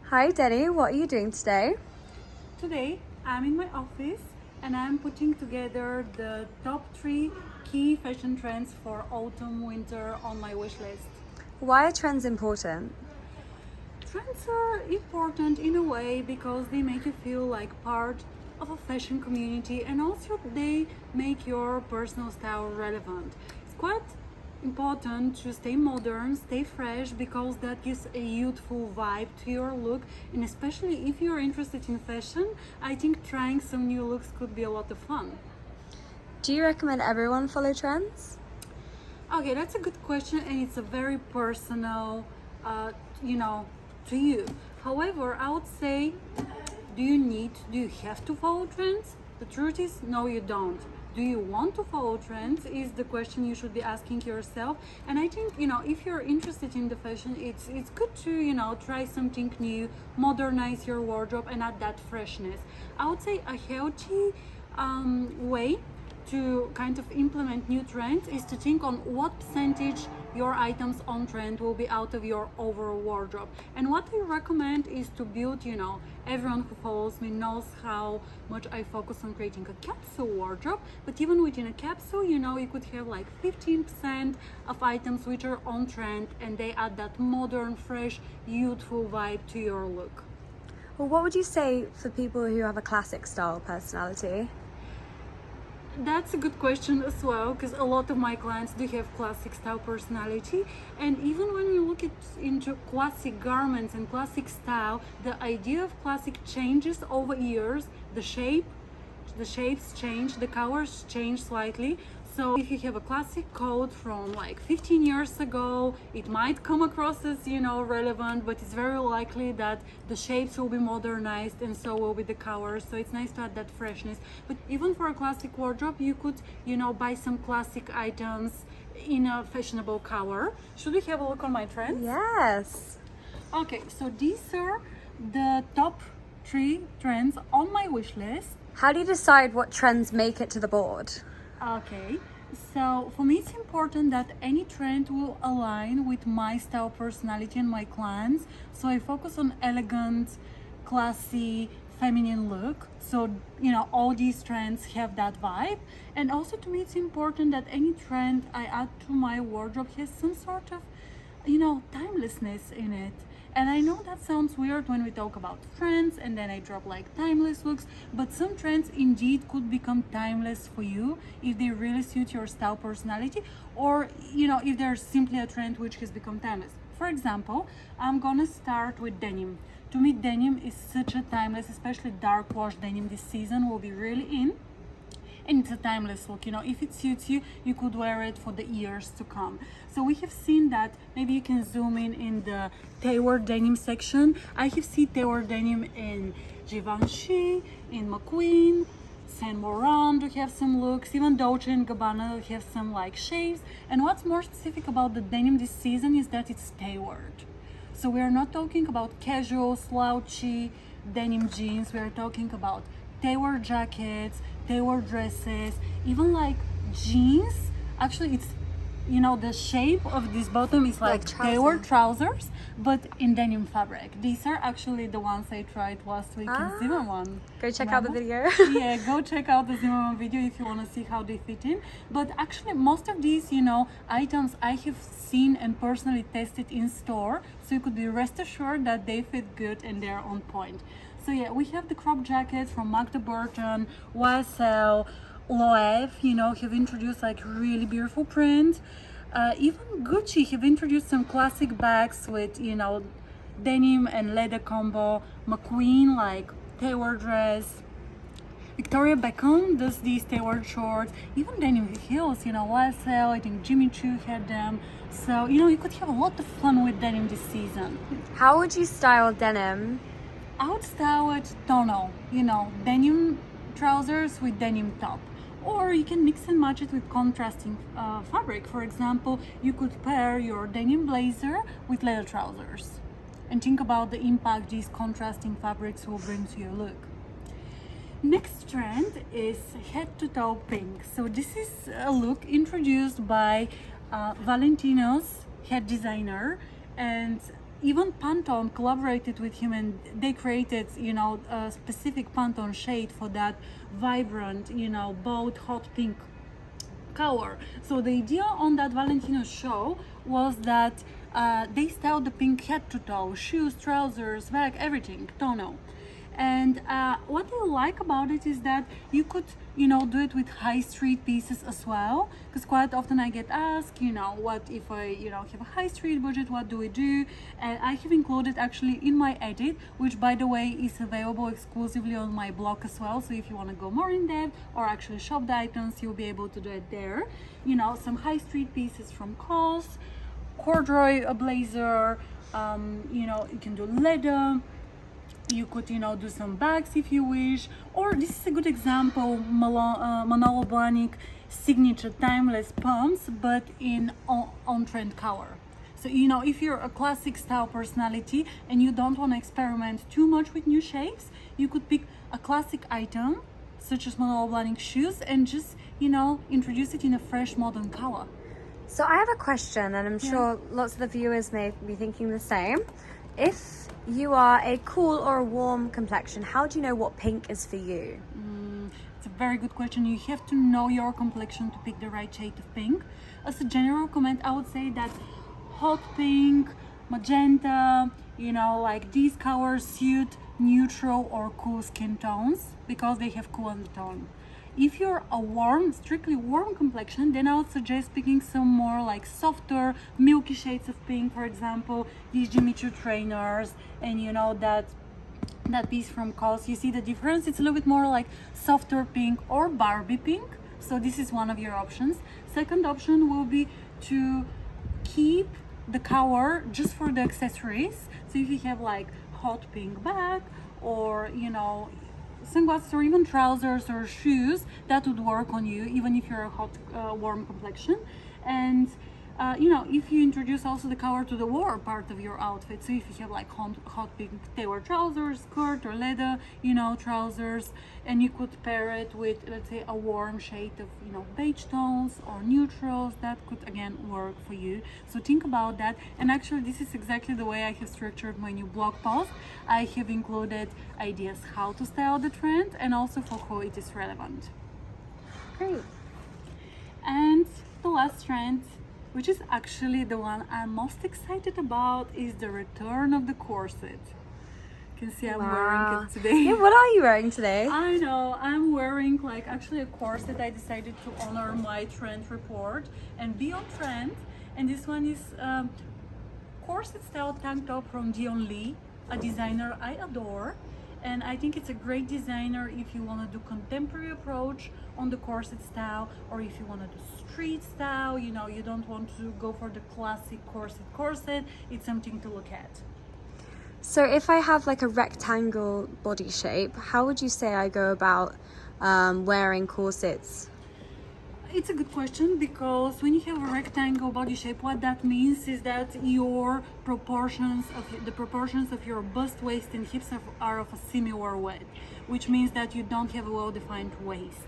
Hi Denny, what are you doing today? Today I'm in my office and I'm putting together the top 3 key fashion trends for autumn winter on my wish list. Why are trends important? Trends are important in a way because they make you feel like part of a fashion community, and also they make your personal style relevant. It's quite important to stay modern, stay fresh, because that gives a youthful vibe to your look, and especially if you're interested in fashion, I think trying some new looks could be a lot of fun. Do you recommend everyone follow trends? Okay, that's a good question, and it's a very personal, to you. However, I would say, do you have to follow trends? The truth is, no, you don't. Do you want to follow trends is the question you should be asking yourself. And I think, if you're interested in the fashion, it's good to, try something new, modernize your wardrobe and add that freshness. I would say a healthy way to kind of implement new trends is to think on what percentage your items on trend will be out of your overall wardrobe. And what I recommend is to build, everyone who follows me knows how much I focus on creating a capsule wardrobe, but even within a capsule, you could have like 15% of items which are on trend, and they add that modern, fresh, youthful vibe to your look. Well, what would you say for people who have a classic style personality? That's a good question as well, because a lot of my clients do have classic style personality, and even when we look into classic garments and classic style, the idea of classic changes over years. The shapes change, the colors change slightly. So if you have a classic coat from like 15 years ago, it might come across as, relevant, but it's very likely that the shapes will be modernized and so will be the colors. So it's nice to add that freshness. But even for a classic wardrobe, you could, buy some classic items in a fashionable color. Should we have a look on my trends? Yes. Okay, so these are the top 3 trends on my wish list. How do you decide what trends make it to the board? Okay, so for me it's important that any trend will align with my style personality and my clients. So I focus on elegant, classy, feminine look. So, all these trends have that vibe. And also to me it's important that any trend I add to my wardrobe has some sort of, timelessness in it. And I know that sounds weird when we talk about trends and then I drop like timeless looks, but some trends indeed could become timeless for you if they really suit your style personality, or if there's simply a trend which has become timeless. For example, I'm gonna start with denim. To me, denim is such a timeless, especially dark wash denim this season will be really in. And it's a timeless look. If it suits you, you could wear it for the years to come. So we have seen that. Maybe you can zoom in the tailored denim section. I have seen tailored denim in Givenchy, in McQueen, Saint Laurent. We have some looks. Even Dolce and Gabbana, we have some like shapes. And what's more specific about the denim this season is that it's tailored. So we are not talking about casual, slouchy denim jeans. We are talking about tailored jackets, tailored dresses, even like jeans. Actually, it's the shape of this bottom is like tailored trousers, but in denim fabric. These are actually the ones I tried last week in Zimmermann. Go check out the video. Yeah, go check out the Zimmermann video if you want to see how they fit in. But actually, most of these, items I have seen and personally tested in store, so you could be rest assured that they fit good and they're on point. So yeah, we have the crop jackets from Magda Burton, YSL, Loewe, have introduced like really beautiful print. Even Gucci have introduced some classic bags with, denim and leather combo. McQueen, like tailored dress. Victoria Beckham does these tailored shorts. Even denim heels, YSL, I think Jimmy Choo had them. So, you could have a lot of fun with denim this season. How would you style denim? I would style it tonal, denim trousers with denim top. Or you can mix and match it with contrasting fabric. For example, you could pair your denim blazer with leather trousers. And think about the impact these contrasting fabrics will bring to your look. Next trend is head to toe pink. So this is a look introducced by Valentino's head designer, and even Pantone collaborated with him, and they created, a specific Pantone shade for that vibrant, bold hot pink color. So the idea on that Valentino show was that they styled the pink head to toe, shoes, trousers, bag, everything, tonal. And what I like about it is that you could, do it with high street pieces as well. Because quite often I get asked, what if I, have a high street budget, what do we do? And I have included actually in my edit, which by the way is available exclusively on my blog as well. So if you want to go more in depth or actually shop the items, you'll be able to do it there. Some high street pieces from COS, corduroy, a blazer, you can do leather. You could, do some bags if you wish, or this is a good example, Manolo Blahnik signature timeless pumps, but in on-trend color. So, if you're a classic style personality and you don't want to experiment too much with new shapes, you could pick a classic item, such as Manolo Blahnik shoes, and just, introduce it in a fresh modern color. So I have a question, and I'm sure lots of the viewers may be thinking the same. If you are a cool or a warm complexion, how do you know what pink is for you? It's a very good question. You have to know your complexion to pick the right shade of pink. As a general comment, I would say that hot pink, magenta, like these colors suit neutral or cool skin tones because they have cool undertone. If you're a strictly warm complexion, then I would suggest picking some more like softer, milky shades of pink, for example, these Jimmy Choo trainers, and that piece from COS. You see the difference? It's a little bit more like softer pink or Barbie pink. So this is one of your options. Second option will be to keep the color just for the accessories. So if you have like hot pink bag or, sunglasses or even trousers or shoes, that would work on you even if you're a hot warm complexion. And if you introduce also the color to the warm part of your outfit, so if you have like hot pink tailored trousers, skirt or leather trousers, and you could pair it with, let's say, a warm shade of beige tones or neutrals, that could again work for you. So think about that. And actually this is exactly the way I have structured my new blog post. I have included ideas how to style the trend and also for who it is relevant. Great. And the last trend, which is actually the one I'm most excited about, is the return of the corset. You can see I'm wearing it today. Yeah, what are you wearing today? I know, I'm wearing actually a corset. I decided to honor my trend report and be on trend. And this one is corset style tank top from Dion Lee, a designer I adore. And I think it's a great designer if you want to do contemporary approach on the corset style, or if you want to do street style, you don't want to go for the classic corset, it's something to look at. So if I have like a rectangle body shape, how would you say I go about wearing corsets? It's a good question, because when you have a rectangle body shape, what that means is that the proportions of your bust, waist and hips are of a similar weight, which means that you don't have a well-defined waist.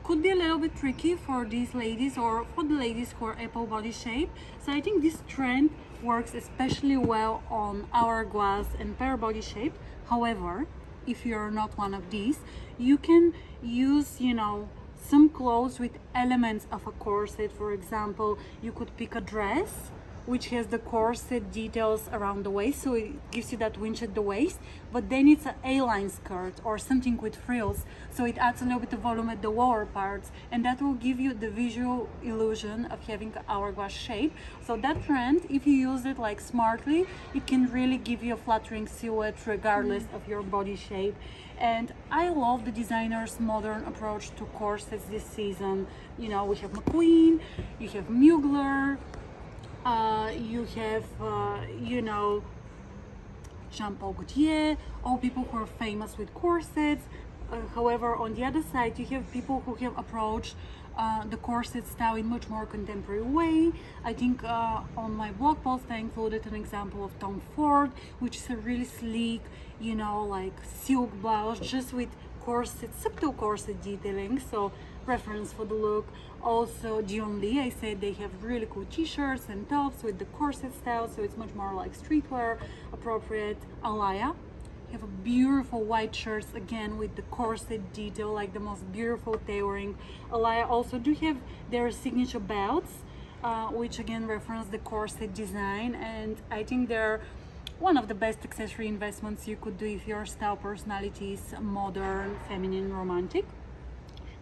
Could be a little bit tricky for these ladies or for the ladies who are apple body shape. So I think this trend works especially well on hourglass and pear body shape. However, if you're not one of these, you can use, some clothes with elements of a corset. For example, you could pick a dress which has the corset details around the waist, so it gives you that winch at the waist, but then it's an A-line skirt or something with frills, so it adds a little bit of volume at the lower parts, and that will give you the visual illusion of having an hourglass shape. So that trend, if you use it smartly, it can really give you a flattering silhouette regardless of your body shape. And I love the designer's modern approach to corsets this season. We have McQueen, you have Mugler, you have, Jean-Paul Gaultier, all people who are famous with corsets. However, on the other side, you have people who have approached the corset style in much more contemporary way. I think on my blog post I included an example of Tom Ford, which is a really sleek, silk blouse, just with corset, subtle corset detailing, so reference for the look. Also Dion Lee, I said they have really cool t-shirts and tops with the corset style, so it's much more like streetwear appropriate. Alaya have a beautiful white shirts again with the corset detail, like the most beautiful tailoring. Alaya also do have their signature belts, which again reference the corset design, and I think they're one of the best accessory investments you could do if your style personality is modern, feminine, romantic.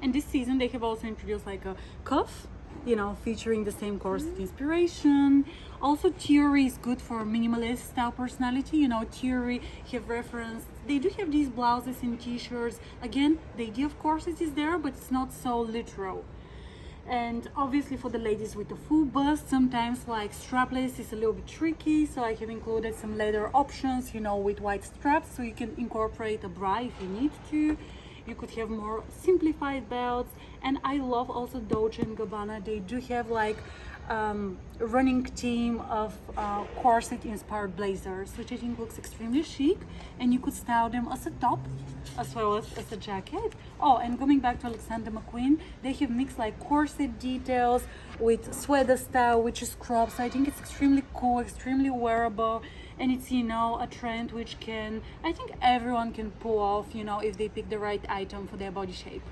And this season they have also introduced like a cuff, you know, featuring the same corset inspiration. Also Theory is good for minimalist style personality. You know, Theory have referenced, they do have these blouses and t-shirts. Again, the idea of corset is there, but it's not so literal. And obviously for the ladies with a full bust, sometimes like strapless is a little bit tricky, so I have included some leather options, you know, with white straps, so you can incorporate a bra if you need to. You could have more simplified belts. And I love also Dolce & Gabbana, they do have like running team of corset inspired blazers, which I think looks extremely chic, and you could style them as a top as well as a jacket. Oh, and coming back to Alexander McQueen, they have mixed like corset details with sweater style, which is cropped, so I think it's extremely cool, extremely wearable, and it's, you know, a trend which can, I think everyone can pull off, you know, if they pick the right item for their body shape.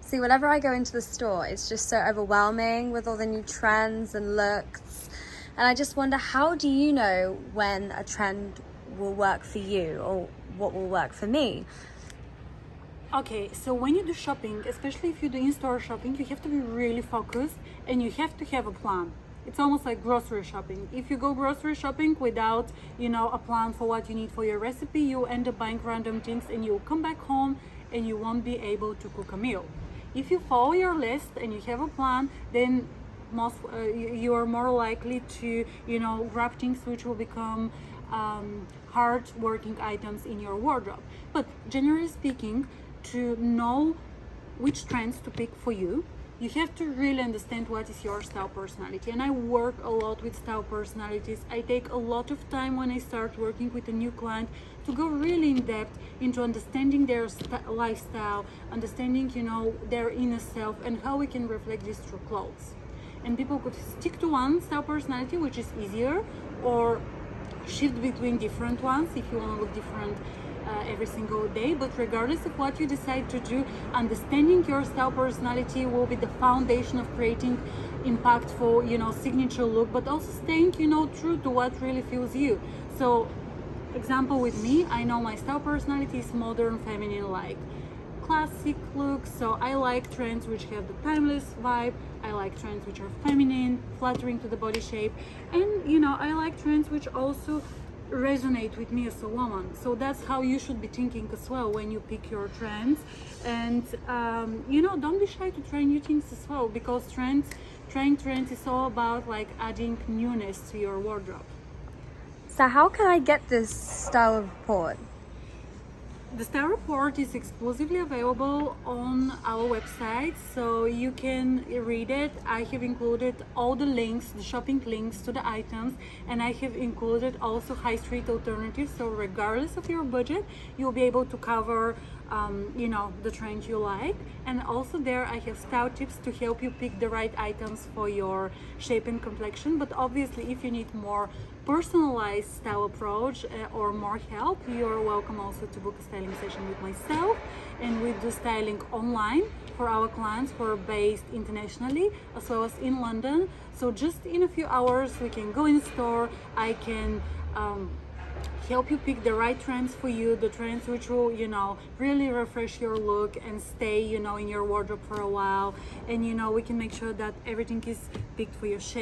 See, whenever I go into the store, it's just so overwhelming with all the new trends and looks. And I just wonder, how do you know when a trend will work for you or what will work for me? Okay, so when you do shopping, especially if you do in-store shopping, you have to be really focused and you have to have a plan. It's almost like grocery shopping. If you go grocery shopping without, you know, a plan for what you need for your recipe, you end up buying random things and you'll come back home and you won't be able to cook a meal. If you follow your list and you have a plan, then you are more likely to, you know, grab things which will become hard working items in your wardrobe. But generally speaking, to know which trends to pick for you, you have to really understand what is your style personality. And I work a lot with style personalities. I take a lot of time when I start working with a new client to go really in depth into understanding their lifestyle, understanding, you know, their inner self and how we can reflect this through clothes. And people could stick to one style personality, which is easier, or shift between different ones if you want to look different every single day. But regardless of what you decide to do, understanding your style personality will be the foundation of creating impactful, you know, signature look, but also staying, you know, true to what really feels you. So example with me, I know my style personality is modern, feminine, like classic looks, so I like trends which have the timeless vibe. I like trends which are feminine, flattering to the body shape, and, you know, I like trends which also resonate with me as a woman. So that's how you should be thinking as well when you pick your trends. And you know, don't be shy to try new things as well, because trying trends is all about like adding newness to your wardrobe. So how can I get this style report? The style report is exclusively available on our website, so you can read it. I have included all the links, the shopping links to the items, and I have included also high street alternatives, so regardless of your budget, you'll be able to cover you know, the trend you like. And also there I have style tips to help you pick the right items for your shape and complexion. But obviously if you need more personalized style approach or more help, you're welcome also to book a styling session with myself. And we do styling online for our clients who are based internationally as well as in London. So just in a few hours we can go in store, I can help you pick the right trends for you, the trends which will, you know, really refresh your look and stay, you know, in your wardrobe for a while. And, you know, we can make sure that everything is picked for your shape